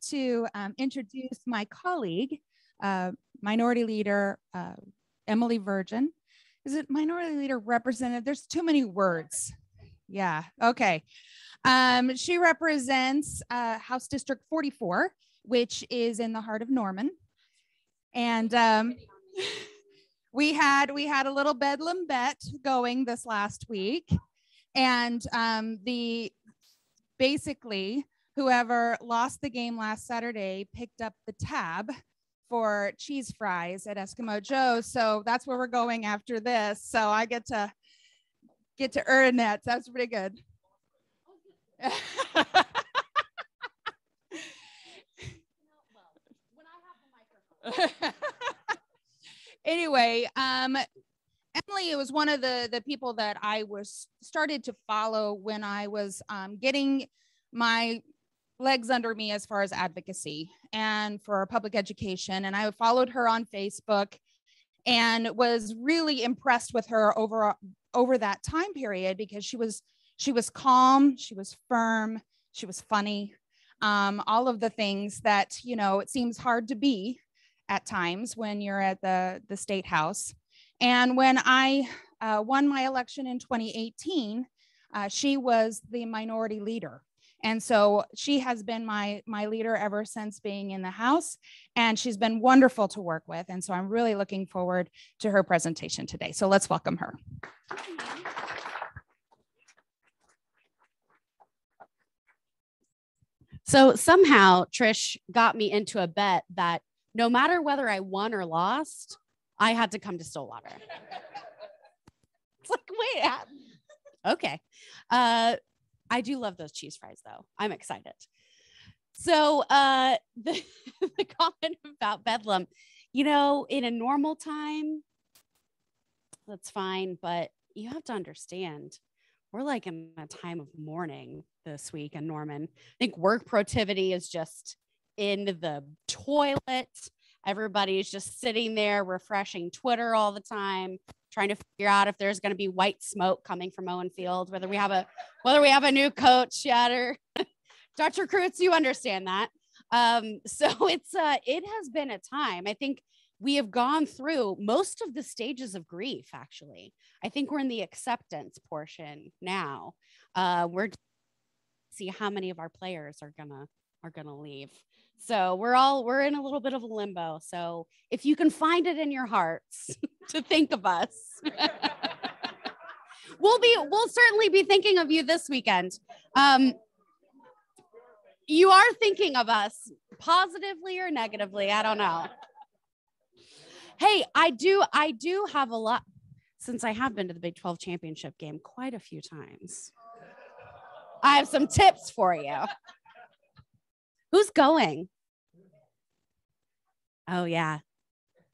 to introduce my colleague, Minority Leader Emily Virgin. Is it Minority Leader Representative? There's too many words. Yeah, okay. She represents House District 44, which is in the heart of Norman. And we had a little Bedlam bet going this last week. And basically, whoever lost the game last Saturday picked up the tab for cheese fries at Eskimo Joe's. So that's where we're going after this. So I get to earn that. So that's pretty good. Anyway, Emily was one of the people that I started to follow when I was getting my legs under me as far as advocacy and for public education. And I followed her on Facebook and was really impressed with her over that time period, because she was calm, she was firm, she was funny, all of the things that, you know, it seems hard to be at times when you're at the state house. And when I won my election in 2018, she was the minority leader. And so she has been my leader ever since being in the House, and she's been wonderful to work with. And so I'm really looking forward to her presentation today. So let's welcome her. So somehow Trish got me into a bet that no matter whether I won or lost, I had to come to Stillwater. It's like, wait, okay. I do love those cheese fries, though. I'm excited. So the comment about Bedlam, you know, in a normal time, that's fine. But you have to understand, we're like in a time of mourning this week in Norman. I think work productivity is just in the toilet. Everybody's just sitting there refreshing Twitter all the time, trying to figure out if there's going to be white smoke coming from Owen Field, whether we have a new coach yet, or Dr. Kreutz, you understand that. So it has been a time. I think we have gone through most of the stages of grief. Actually, I think we're in the acceptance portion now. We're see how many of our players are gonna leave. So we're in a little bit of a limbo. So if you can find it in your hearts to think of us, we'll certainly be thinking of you this weekend. You are thinking of us positively or negatively. I don't know. Hey, I do have a lot, since I have been to the Big 12 championship game quite a few times. I have some tips for you. Who's going? Oh yeah.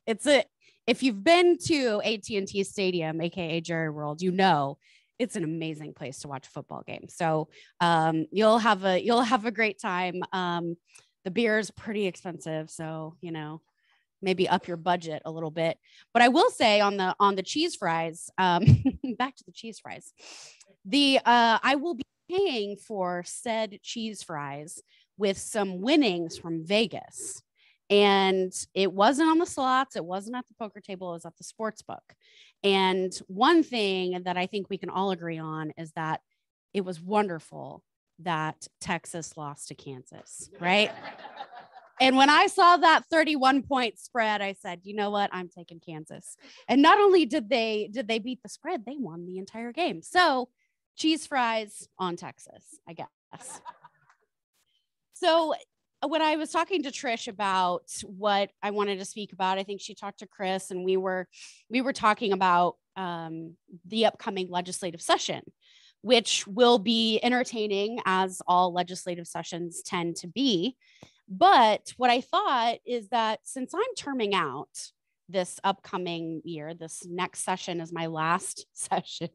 If you've been to AT&T Stadium, AKA Jerry World, you know it's an amazing place to watch a football game. So you'll have a great time. The beer is pretty expensive, so you know, maybe up your budget a little bit. But I will say on the cheese fries, back to the cheese fries, I will be paying for said cheese fries with some winnings from Vegas. And it wasn't on the slots. It wasn't at the poker table. It was at the sports book. And one thing that I think we can all agree on is that it was wonderful that Texas lost to Kansas, right? And when I saw that 31-point spread, I said, you know what? I'm taking Kansas. And not only did they beat the spread, they won the entire game. So cheese fries on Texas, I guess. So when I was talking to Trish about what I wanted to speak about, I think she talked to Chris, and we were talking about the upcoming legislative session, which will be entertaining, as all legislative sessions tend to be. But what I thought is that since I'm terming out this upcoming year, this next session is my last session.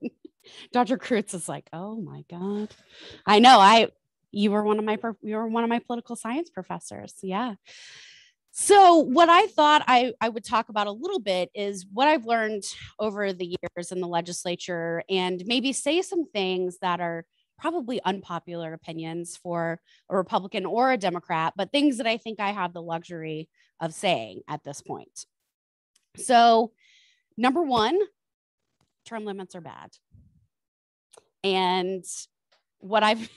Dr. Kreutz is like, oh my God. I know, you were one of my political science professors. Yeah. So what I thought I would talk about a little bit is what I've learned over the years in the legislature, and maybe say some things that are probably unpopular opinions for a Republican or a Democrat, but things that I think I have the luxury of saying at this point. So, number one, term limits are bad. And what I've,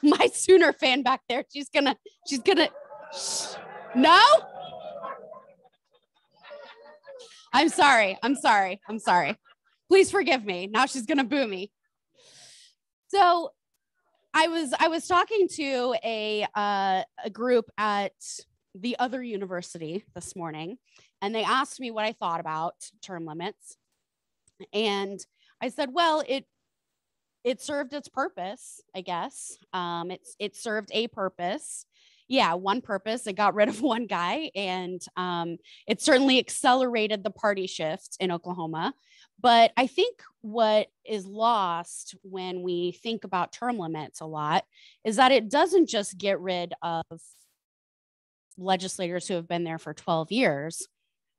my Sooner fan back there, she's gonna, no? I'm sorry. Please forgive me. Now she's gonna boo me. So I was talking to a group at the other university this morning, and they asked me what I thought about term limits. And I said, well, it served its purpose, I guess. It served a purpose. Yeah, one purpose. It got rid of one guy, and it certainly accelerated the party shift in Oklahoma. But I think what is lost when we think about term limits a lot is that it doesn't just get rid of legislators who have been there for 12 years.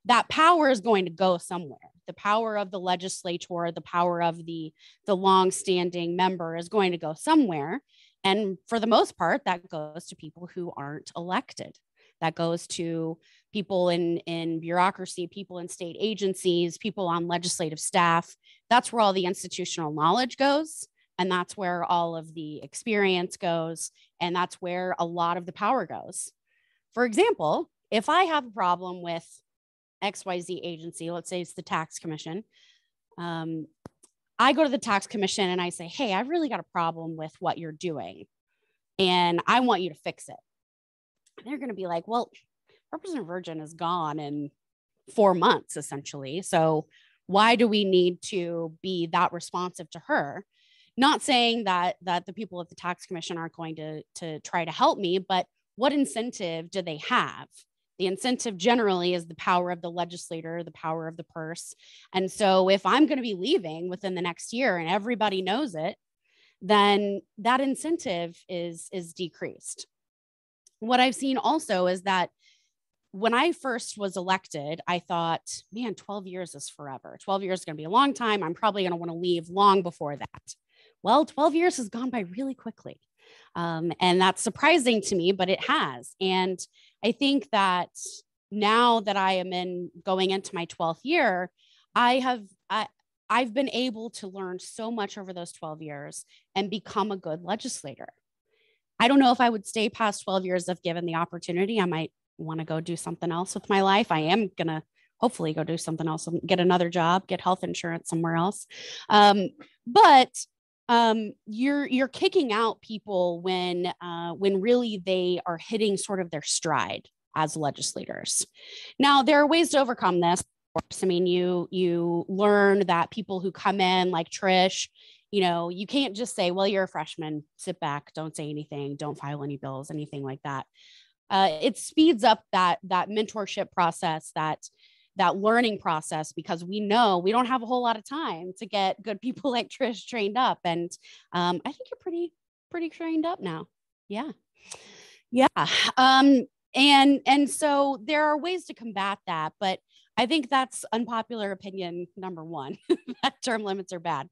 That power is going to go somewhere. The power of the legislator, the power of the long-standing member is going to go somewhere. And for the most part, that goes to people who aren't elected. That goes to people in bureaucracy, people in state agencies, people on legislative staff. That's where all the institutional knowledge goes. And that's where all of the experience goes. And that's where a lot of the power goes. For example, if I have a problem with XYZ agency, let's say it's the tax commission, I go to the tax commission and I say, hey, I've really got a problem with what you're doing, and I want you to fix it. And they're going to be like, well, Representative Virgin is gone in 4 months, essentially. So why do we need to be that responsive to her? Not saying that the people at the tax commission aren't going to try to help me, but what incentive do they have? The incentive generally is the power of the legislator, the power of the purse. And so if I'm going to be leaving within the next year and everybody knows it, then that incentive is decreased. What I've seen also is that when I first was elected, I thought, man, 12 years is forever. 12 years is going to be a long time. I'm probably going to want to leave long before that. Well, 12 years has gone by really quickly. And that's surprising to me, but it has. And I think that now that I am going into my 12th year, I've been able to learn so much over those 12 years and become a good legislator. I don't know if I would stay past 12 years if given the opportunity. I might want to go do something else with my life. I am going to hopefully go do something else, get another job, get health insurance somewhere else. But you're kicking out people when really they are hitting sort of their stride as legislators. Now, there are ways to overcome this. Of course, I mean, you learn that people who come in like Trish, you can't just say, well, you're a freshman, sit back, don't say anything, don't file any bills, anything like that. It speeds up that mentorship process, that learning process, because we know we don't have a whole lot of time to get good people like Trish trained up. And I think you're pretty trained up now. Yeah. And so there are ways to combat that, but I think that's unpopular opinion number one, that term limits are bad.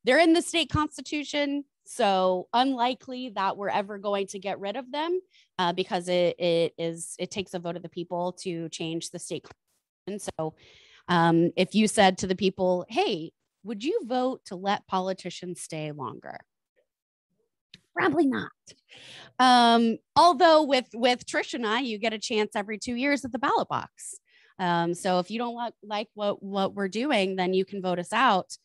They're in the state constitution, so unlikely that we're ever going to get rid of them because it takes a vote of the people to change the state constitution. So if you said to the people, hey, would you vote to let politicians stay longer? Probably not. Although with Trish and I, you get a chance every 2 years at the ballot box. So if you don't like what we're doing, then you can vote us out.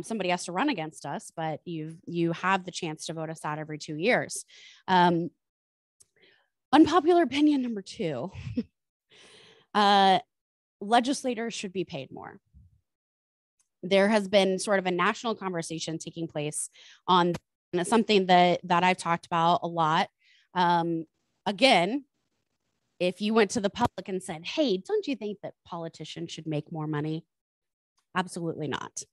Somebody has to run against us, but you have the chance to vote us out every 2 years. Unpopular opinion number two, legislators should be paid more. There has been sort of a national conversation taking place on, and it's something that I've talked about a lot. Again, if you went to the public and said, hey, don't you think that politicians should make more money? Absolutely not.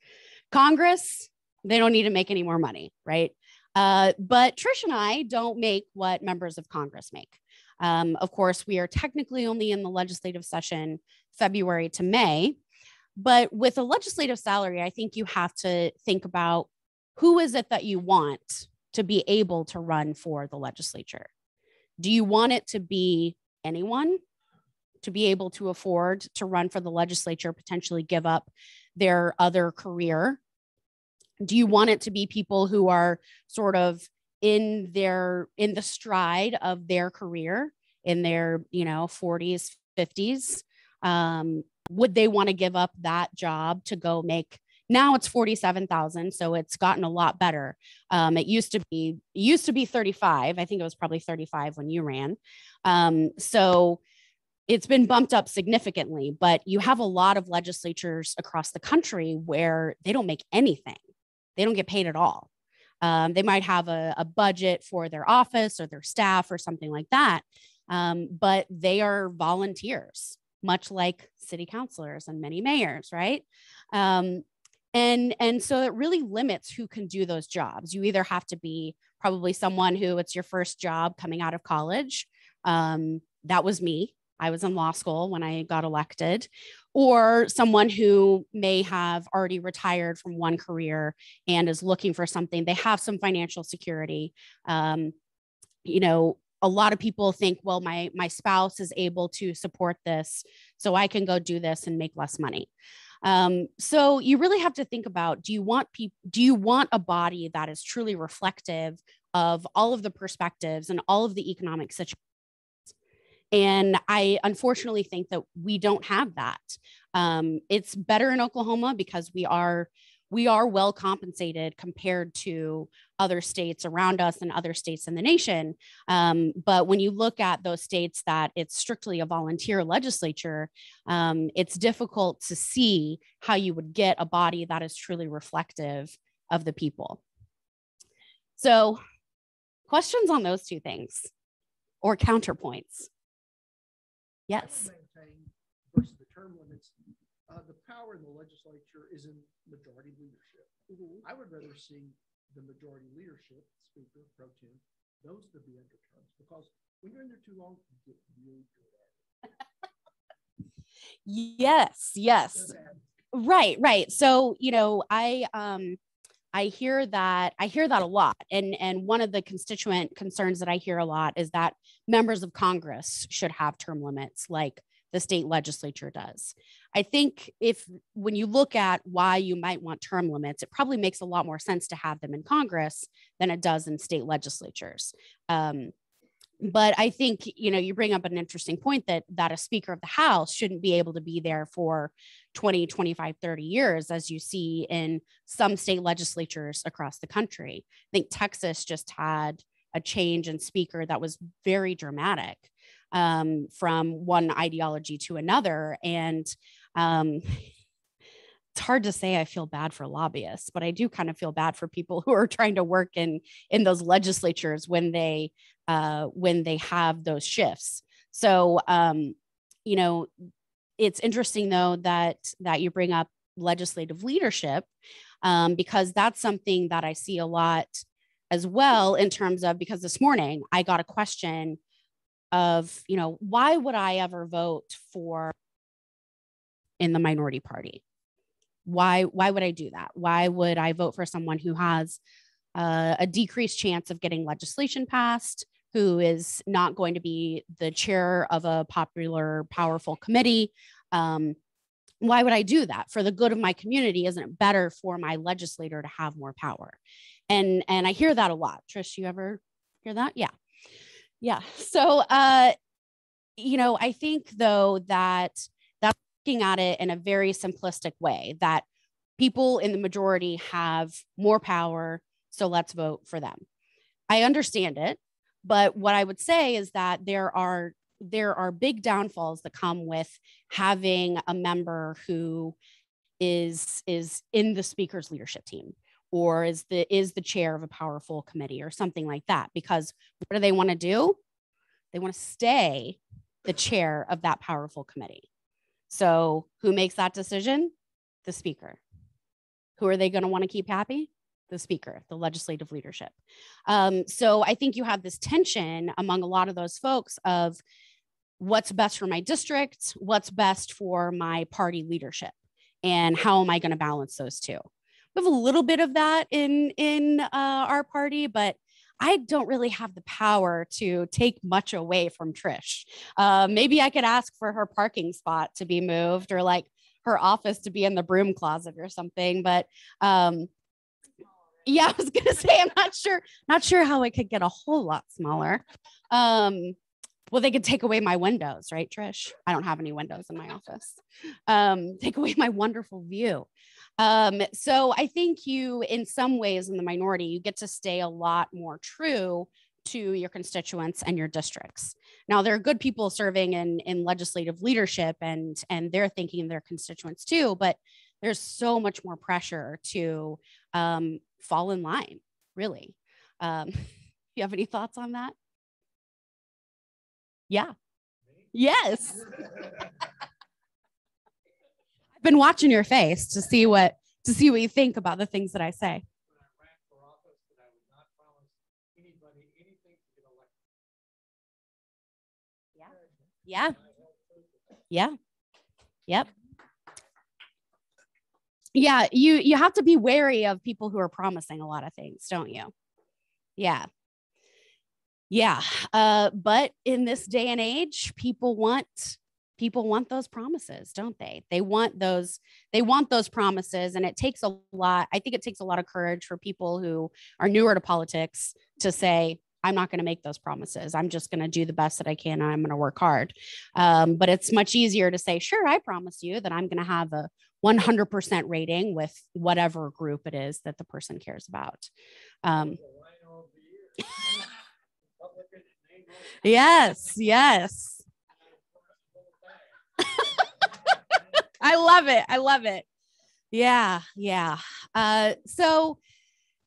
Congress, they don't need to make any more money, right? But Trish and I don't make what members of Congress make. Of course, we are technically only in the legislative session February to May, but with a legislative salary, I think you have to think about who is it that you want to be able to run for the legislature? Do you want it to be anyone to be able to afford to run for the legislature, potentially give up their other career? Do you want it to be people who are sort of in the stride of their career, in their 40s, 50s? Would they want to give up that job to go make? Now it's 47,000, so it's gotten a lot better. It used to be 35. I think it was probably 35 when you ran. So it's been bumped up significantly, but you have a lot of legislatures across the country where they don't make anything. They don't get paid at all. They might have a budget for their office or their staff or something like that, but they are volunteers, much like city councilors and many mayors, right? And so it really limits who can do those jobs. You either have to be probably someone who it's your first job coming out of college. That was me. I was in law school when I got elected, or someone who may have already retired from one career and is looking for something. They have some financial security. A lot of people think, well, my spouse is able to support this, so I can go do this and make less money. So you really have to think about, do you want a body that is truly reflective of all of the perspectives and all of the economic situations? And I unfortunately think that we don't have that. It's better in Oklahoma because we are well compensated compared to other states around us and other states in the nation. But when you look at those states that it's strictly a volunteer legislature, it's difficult to see how you would get a body that is truly reflective of the people. So, questions on those two things or counterpoints? Yes. Versus the term limits, the power in the legislature is in majority leadership. I would rather see the majority leadership, speaker, pro tem, those to be under terms, because when you're in there too long, you get really good at it. Yes. Right. So, I hear that a lot. And one of the constituent concerns that I hear a lot is that members of Congress should have term limits like the state legislature does. I think when you look at why you might want term limits, it probably makes a lot more sense to have them in Congress than it does in state legislatures. But I think, you bring up an interesting point that a speaker of the House shouldn't be able to be there for 20, 25, 30 years, as you see in some state legislatures across the country. I think Texas just had a change in speaker that was very dramatic, from one ideology to another. And it's hard to say I feel bad for lobbyists, but I do kind of feel bad for people who are trying to work in those legislatures when they have those shifts. So, it's interesting though that you bring up legislative leadership, because that's something that I see a lot as well in terms of, because this morning I got a question of, why would I ever vote for in the minority party? Why would I do that? Why would I vote for someone who has a decreased chance of getting legislation passed, who is not going to be the chair of a popular, powerful committee? Why would I do that? For the good of my community, isn't it better for my legislator to have more power? And I hear that a lot. Trish, you ever hear that? Yeah. So, I think though that looking at it in a very simplistic way, that people in the majority have more power, so let's vote for them. I understand it, but what I would say is that there are big downfalls that come with having a member who is in the speaker's leadership team, or is the chair of a powerful committee or something like that. Because what do they want to do? They want to stay the chair of that powerful committee. So who makes that decision? The speaker. Who are they going to want to keep happy? The speaker, the legislative leadership. So I think you have this tension among a lot of those folks of what's best for my district, what's best for my party leadership, and how am I going to balance those two? We have a little bit of that in our party, but I don't really have the power to take much away from Trish. Maybe I could ask for her parking spot to be moved, or like her office to be in the broom closet or something. But yeah, I was gonna say, I'm not sure how it could get a whole lot smaller. Well, they could take away my windows, right, Trish? I don't have any windows in my office. Take away my wonderful view. So I think you, in some ways, in the minority, you get to stay a lot more true to your constituents and your districts. Now, there are good people serving in legislative leadership, and they're thinking their constituents too, but there's so much more pressure to fall in line, really. You have any thoughts on that? Yeah. Yes. I've been watching your face to see what you think about the things that I say. When I ran for office, that I would not promise anybody anything to get elected. Yeah. Yeah. Yep. Yeah, you have to be wary of people who are promising a lot of things, don't you? Yeah. Yeah. But in this day and age, people want those promises, don't they? They want those promises. And it takes a lot. I think it takes a lot of courage for people who are newer to politics to say, I'm not going to make those promises. I'm just going to do the best that I can. And I'm going to work hard. But it's much easier to say, sure, I promise you that I'm going to have a 100% rating with whatever group it is that the person cares about. Yes. I love it. Yeah. So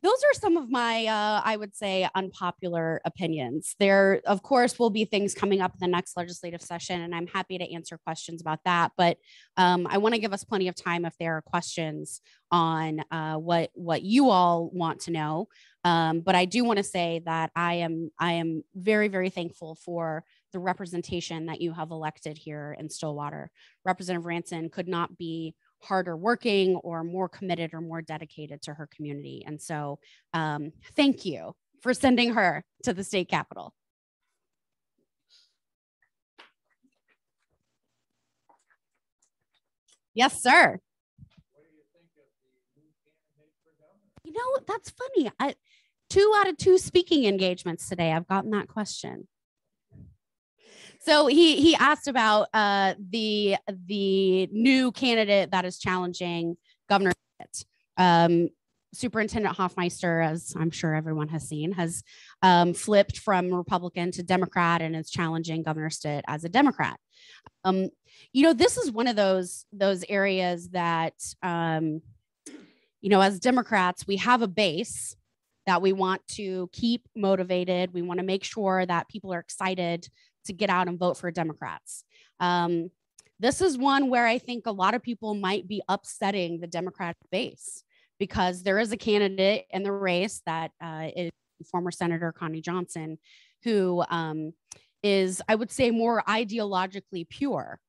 those are some of my, I would say, unpopular opinions. There, of course, will be things coming up in the next legislative session, and I'm happy to answer questions about that. But I want to give us plenty of time if there are questions on what you all want to know. But I do want to say that I am very, very thankful for the representation that you have elected here in Stillwater. Representative Ranson could not be harder working or more committed or more dedicated to her community. And so thank you for sending her to the state capitol. Yes, sir. What do you think of the new candidate for governor? You know, that's funny. 2 out of 2 speaking engagements today, I've gotten that question. So he asked about the new candidate that is challenging Governor Stitt. Superintendent Hoffmeister, as I'm sure everyone has seen, has flipped from Republican to Democrat and is challenging Governor Stitt as a Democrat. You know, this is one of those areas that, you know, as Democrats, we have a base that we want to keep motivated. We want to make sure that people are excited to get out and vote for Democrats. This is one where I think a lot of people might be upsetting the Democratic base because there is a candidate in the race that is former Senator Connie Johnson, who is, I would say, more ideologically pure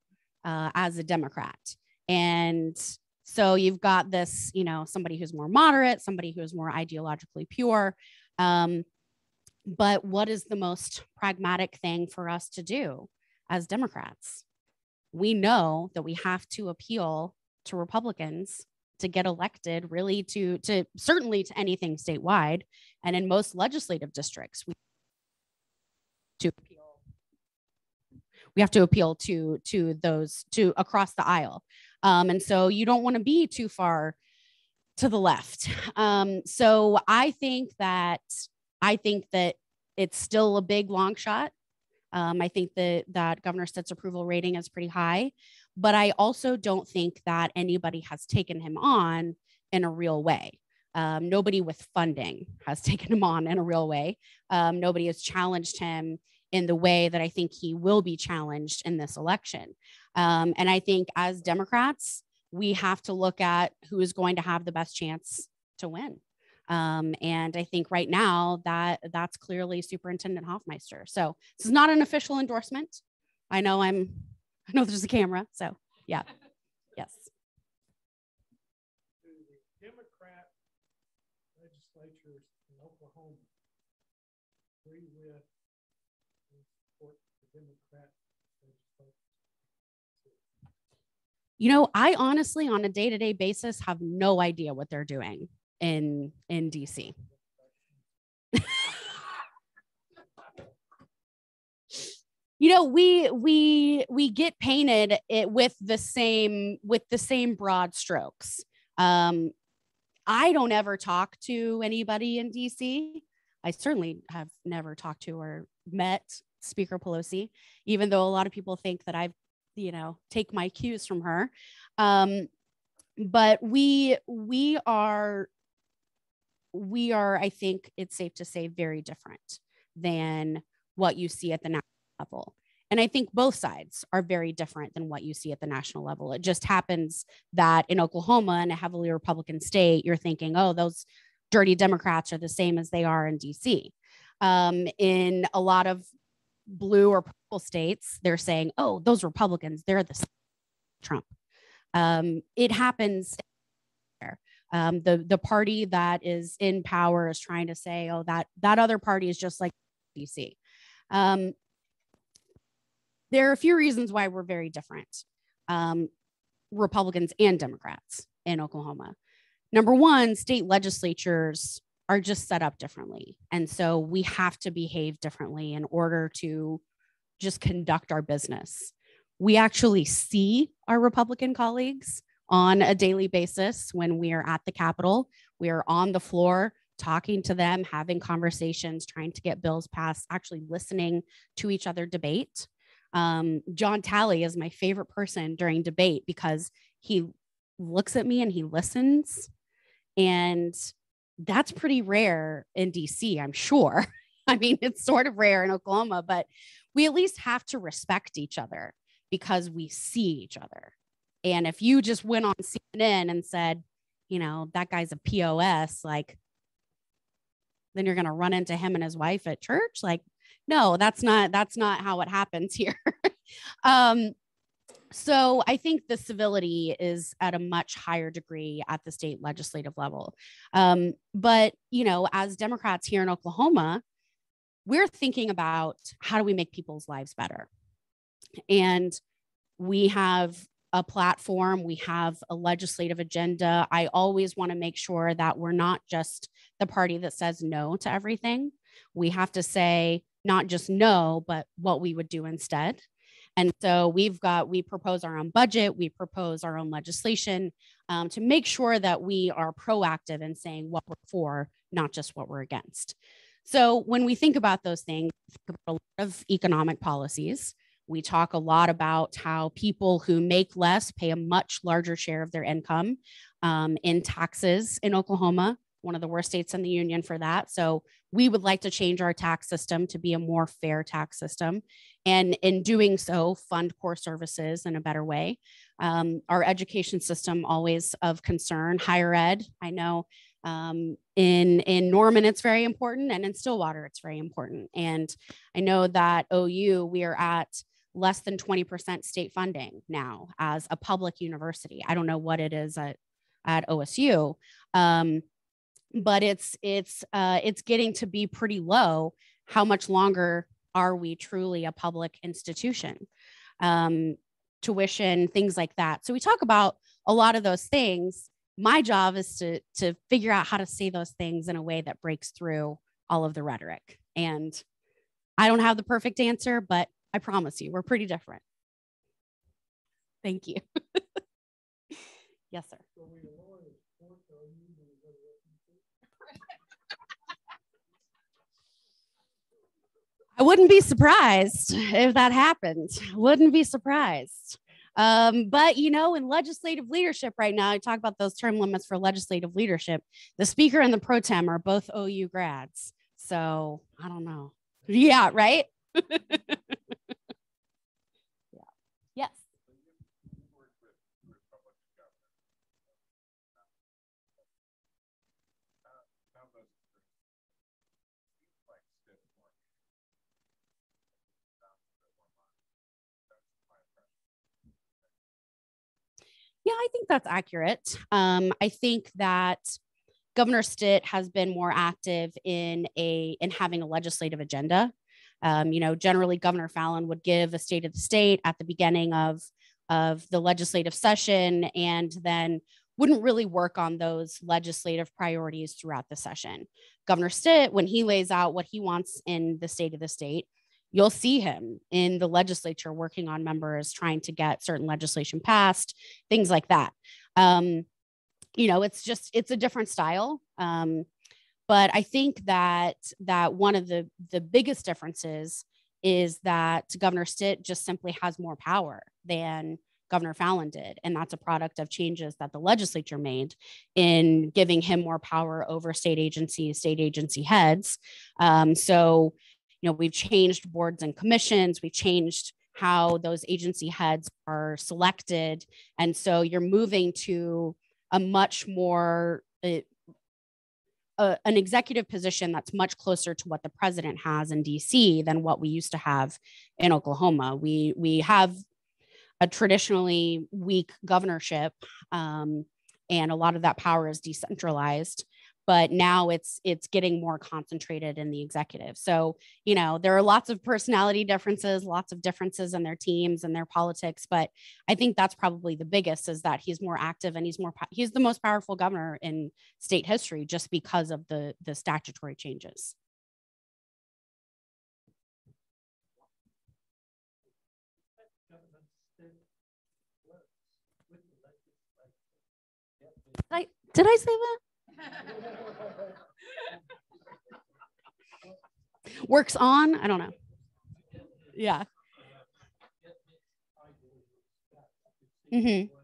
as a Democrat. And so you've got this, you know, somebody who's more moderate, somebody who's more ideologically pure. But what is the most pragmatic thing for us to do as Democrats? We know that we have to appeal to Republicans to get elected, really to certainly to anything statewide. And in most legislative districts, we have to appeal to those across the aisle. And so you don't want to be too far to the left. So I think that it's still a big long shot. I think that Governor Stitt's approval rating is pretty high, but I also don't think that anybody has taken him on in a real way. Nobody with funding has taken him on in a real way. Nobody has challenged him in the way that I think he will be challenged in this election. And I think as Democrats, we have to look at who is going to have the best chance to win. And I think right now that's clearly Superintendent Hoffmeister. So this is not an official endorsement. I know there's a camera. So yeah, yes. Do the Democrat Oklahoma, agree with and support the Democrat legislation? You know, I honestly, on a day-to-day basis, have no idea what they're doing in DC. You know, we get painted it with the same broad strokes. I don't ever talk to anybody in DC. I certainly have never talked to or met Speaker Pelosi, even though a lot of people think that I've, take my cues from her. But we are, I think it's safe to say, very different than what you see at the national level. And I think both sides are very different than what you see at the national level. It just happens that in Oklahoma, in a heavily Republican state, you're thinking, oh, those dirty Democrats are the same as they are in DC. In a lot of blue or purple states, they're saying, oh, those Republicans, they're the same as Trump. It happens there. The party that is in power is trying to say, oh, that other party is just like DC. There are a few reasons why we're very different, Republicans and Democrats in Oklahoma. Number one, state legislatures are just set up differently. And so we have to behave differently in order to just conduct our business. We actually see our Republican colleagues on a daily basis when we are at the Capitol. We are on the floor talking to them, having conversations, trying to get bills passed, actually listening to each other debate. John Talley is my favorite person during debate because he looks at me and he listens. And that's pretty rare in DC, I'm sure. I mean, it's sort of rare in Oklahoma, but we at least have to respect each other because we see each other. And if you just went on CNN and said, that guy's a POS, like, then you're going to run into him and his wife at church. Like, no, that's not how it happens here. So I think the civility is at a much higher degree at the state legislative level. But, as Democrats here in Oklahoma, we're thinking about how do we make people's lives better? And we have a platform, we have a legislative agenda. I always want to make sure that we're not just the party that says no to everything. We have to say not just no, but what we would do instead. And so we propose our own budget, we propose our own legislation to make sure that we are proactive in saying what we're for, not just what we're against. So when we think about those things, we think about a lot of economic policies. We talk a lot about how people who make less pay a much larger share of their income in taxes in Oklahoma, one of the worst states in the union for that. So we would like to change our tax system to be a more fair tax system. And in doing so, fund core services in a better way. Our education system, always of concern. Higher ed, I know in Norman, it's very important. And in Stillwater, it's very important. And I know that OU, we are at less than 20% state funding now as a public university. I don't know what it is at OSU. But it's getting to be pretty low. How much longer are we truly a public institution? Tuition, things like that. So we talk about a lot of those things. My job is to figure out how to say those things in a way that breaks through all of the rhetoric. And I don't have the perfect answer, but I promise you, we're pretty different. Thank you. Yes, sir. I wouldn't be surprised if that happened. Wouldn't be surprised. But, in legislative leadership right now, I talk about those term limits for legislative leadership. The speaker and the pro tem are both OU grads. So I don't know. Yeah, right? Yeah. Yes. Yeah, I think that's accurate. I think that Governor Stitt has been more active in having a legislative agenda. Generally Governor Fallin would give a state of the state at the beginning of the legislative session, and then wouldn't really work on those legislative priorities throughout the session. Governor Stitt, when he lays out what he wants in the state of the state, you'll see him in the legislature working on members, trying to get certain legislation passed, things like that. It's a different style. But I think that one of the biggest differences is that Governor Stitt just simply has more power than Governor Fallin did. And that's a product of changes that the legislature made in giving him more power over state agency heads. We've changed boards and commissions. We've changed how those agency heads are selected. And so you're moving to a much more, an executive position that's much closer to what the president has in DC than what we used to have in Oklahoma. We have a traditionally weak governorship, and a lot of that power is decentralized, but now it's getting more concentrated in the executive. So, there are lots of personality differences, lots of differences in their teams and their politics, but I think that's probably the biggest, is that he's more active and he's the most powerful governor in state history just because of the statutory changes. Did I say that? Works on? I don't know. Yeah. Mm-hmm.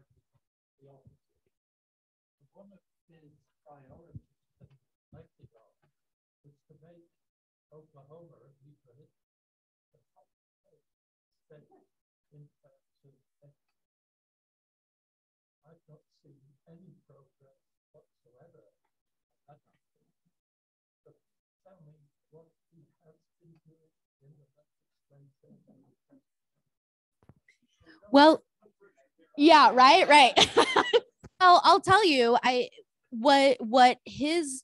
I don't see any progress whatsoever. But tell me what he has been doing in the legislature. Well, yeah, right. I'll tell you, what his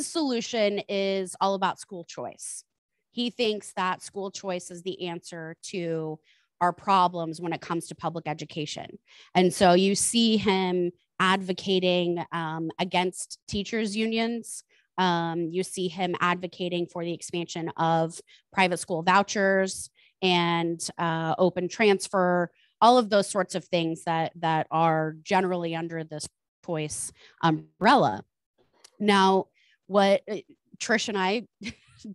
solution is all about school choice. He thinks that school choice is the answer to our problems when it comes to public education. And so you see him advocating against teachers' unions. You see him advocating for the expansion of private school vouchers and open transfer, all of those sorts of things that are generally under this choice umbrella. Now, what Trish and I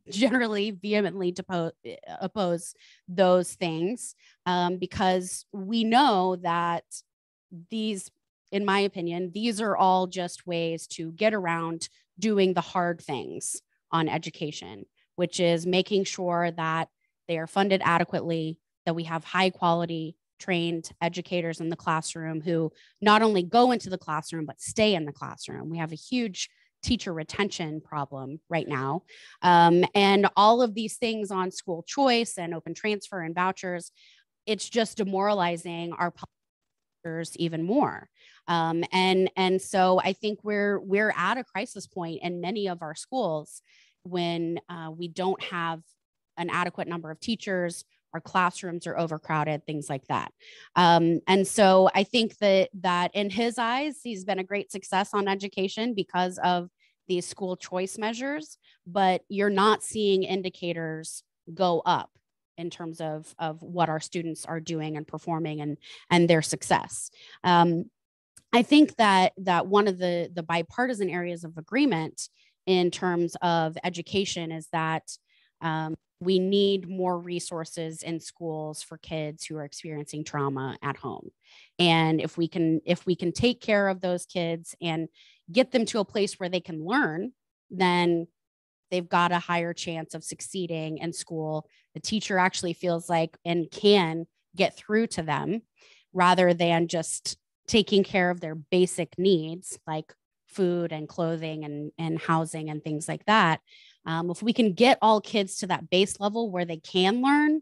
generally vehemently oppose those things because we know that these, in my opinion, these are all just ways to get around doing the hard things on education, which is making sure that they are funded adequately, that we have high quality trained educators in the classroom who not only go into the classroom, but stay in the classroom. We have a huge teacher retention problem right now. And all of these things on school choice and open transfer and vouchers, it's just demoralizing our public even more. And so I think we're at a crisis point in many of our schools when we don't have an adequate number of teachers, our classrooms are overcrowded, things like that. And so I think that in his eyes, he's been a great success on education because of these school choice measures, but you're not seeing indicators go up in terms of what our students are doing and performing and their success. I think that one of the bipartisan areas of agreement in terms of education is that we need more resources in schools for kids who are experiencing trauma at home. And if we can take care of those kids and get them to a place where they can learn, then they've got a higher chance of succeeding in school. The teacher actually feels like and can get through to them rather than just taking care of their basic needs like food and clothing and housing and things like that. If we can get all kids to that base level where they can learn,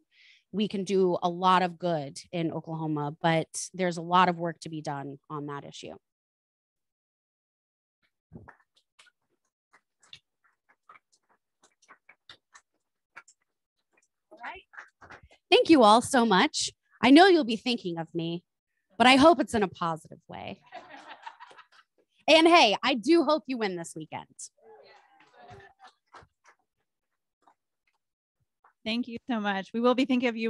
we can do a lot of good in Oklahoma, but there's a lot of work to be done on that issue. Thank you all so much. I know you'll be thinking of me, but I hope it's in a positive way. And hey, I do hope you win this weekend. Thank you so much. We will be thinking of you.